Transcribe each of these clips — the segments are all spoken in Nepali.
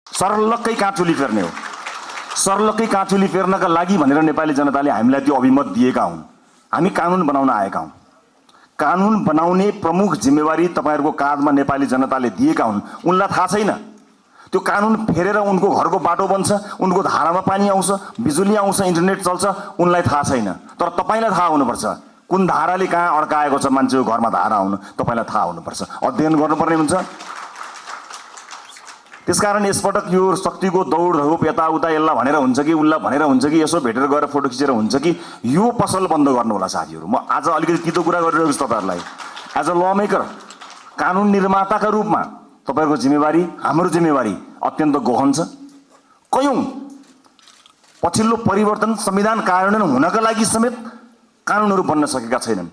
सर्लक्कै काँचुली फेर्ने हो। सर्लक्कै काँचुली फेर्नका लागि भनेर नेपाली जनताले हामीलाई त्यो अभिमत दिएका हुन्। हामी कानुन बनाउन आएका हौँ। कानुन बनाउने प्रमुख जिम्मेवारी तपाईहरुको काँधमा नेपाली जनताले दिएका हुन्। उनलाई थाहा छैन त्यो कानुन फेरेर उनको घरको बाटो बन्छ, उनको धारामा पानी आउँछ, बिजुली आउँछ, इन्टरनेट चल्छ, उनलाई थाहा छैन। तर तपाईलाई थाहा हुनुपर्छ कुन धाराले कहाँ अड्काएको छ मान्छेको घरमा धारा आउनु तपाईलाई थाहा हुनुपर्छ, अध्ययन गर्नुपर्ने हुन्छ। त्यसकारण यसपटक यो शक्तिको दौडधोप यताउता यसलाई भनेर हुन्छ कि उसलाई भनेर हुन्छ कि यसो भेटेर गएर फोटो खिचेर हुन्छ कि यो पसल बन्द गर्नु होला साथीहरु। म आज अलिकति तितो कुरा गरिरहेको छु तपाईहरुलाई। एज अ ल मेकर, कानुन निर्माताका रूपमा तपाईहरुको जिम्मेवारी, हाम्रो जिम्मेवारी अत्यन्त गहन छ। कयौं पछिल्लो परिवर्तन संविधान कार्यान्वयन हुनका लागि समेत कानुनहरु बन्न सकेका छैनन्।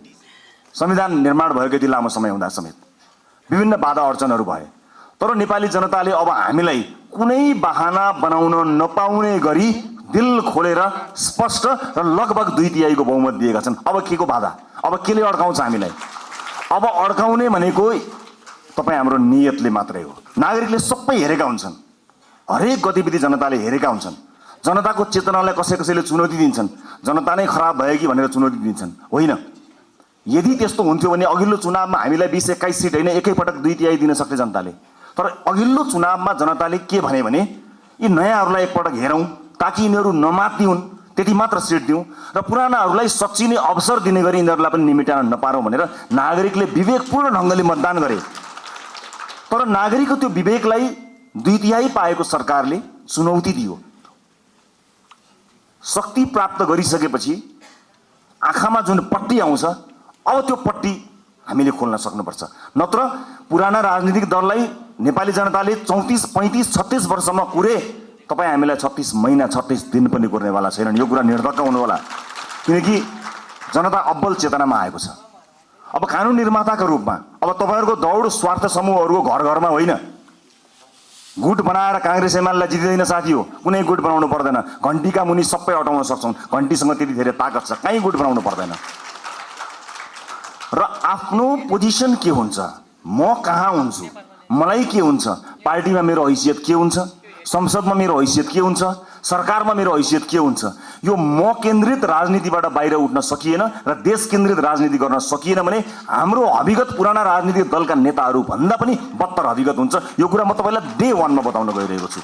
संविधान निर्माण भएको यति लामो समय हुँदा समेत विभिन्न बाधा अर्चनहरु भए। तर नेपाली जनताले अब हामीलाई कुनै बहाना बनाउन नपाउने गरी दिल खोलेर स्पष्ट र लगभग 2/3 को बहुमत दिएका छन्। अब केको बाधा, अब केले अड्काउँछ हामीलाई? अब अड्काउने भनेको तपाई हाम्रो नियतले मात्रै हो। नागरिकले सबै हेरेका हुन्छन्, हरेक गतिविधि जनताले हेरेका हुन्छन्। जनताको चेतनालाई कसैले चुनौती दिन्छन्, जनता नै खराब भयो कि भनेर चुनौती दिन्छन्। होइन, यदि त्यस्तो हुन्थ्यो भने अघिल्लो चुनावमा हामीलाई 20-21 सीट हैन एकैपटक 2/3 दिन सक्थे जनताले। तर अघिल्लो चुनावमा जनताले के भने यी नयाँहरूलाई एकपटक हेरौं ताकि यिनीहरू नमात्ने हुन्, त्यति मात्र सिट दिउँ र पुरानाहरूलाई सच्चिने अवसर दिने गरी यिनीहरूलाई पनि निमिटान नपारौं भनेर नागरिकले विवेकपूर्ण ढंगले मतदान गरे। तर नागरिकको त्यो विवेकलाई 2/3 पाएको सरकारले चुनौती दियो। शक्ति प्राप्त गरिसकेपछि आँखामा जुन पट्टी आउँछ अब त्यो पट्टी हामीले खोल्न सक्नुपर्छ। नत्र पुराना राजनीतिक दललाई नेपाली जनताले 34, 35, 36 वर्षमा कुरे, तपाई हामीलाई 36 महिना 36 दिन पनि कुर्नेवाला छैनन्। यो कुरा निर्धक्क हुनु होला, किनकि जनता अब्बल चेतनामा आएको छ। अब कानुन निर्माताका रूपमा अब तपाईहरुको दौड स्वार्थ समूहहरुको घर घरमा होइन। गुट बनाएर कांग्रेस एमालेलाई जितिदैन साथी हो, कुनै गुट बनाउनु पर्दैन। घण्टीका मुनि सबै अटाउन सक्छौं, घण्टीसँग त्यति धेरै ताकत छ, कहीँ गुट बनाउनु पर्दैन। र आफ्नो पोजिसन के हुन्छ, म कहाँ हुन्छु, मलाई के हुन्छ, पार्टीमा मेरो हैसियत के हुन्छ, संसदमा मेरो हैसियत के हुन्छ, सरकारमा मेरो हैसियत के हुन्छ, यो म केन्द्रित राजनीतिबाट बाहिर उठ्न सकिएन र देश केन्द्रित राजनीति गर्न सकिएन भने हाम्रो अभिगत पुराना राजनीतिक दलका नेताहरू भन्दा पनि बत्तर अभिगत हुन्छ। यो कुरा म तपाईलाई डे 1 मा बताउन गइरहेको छु।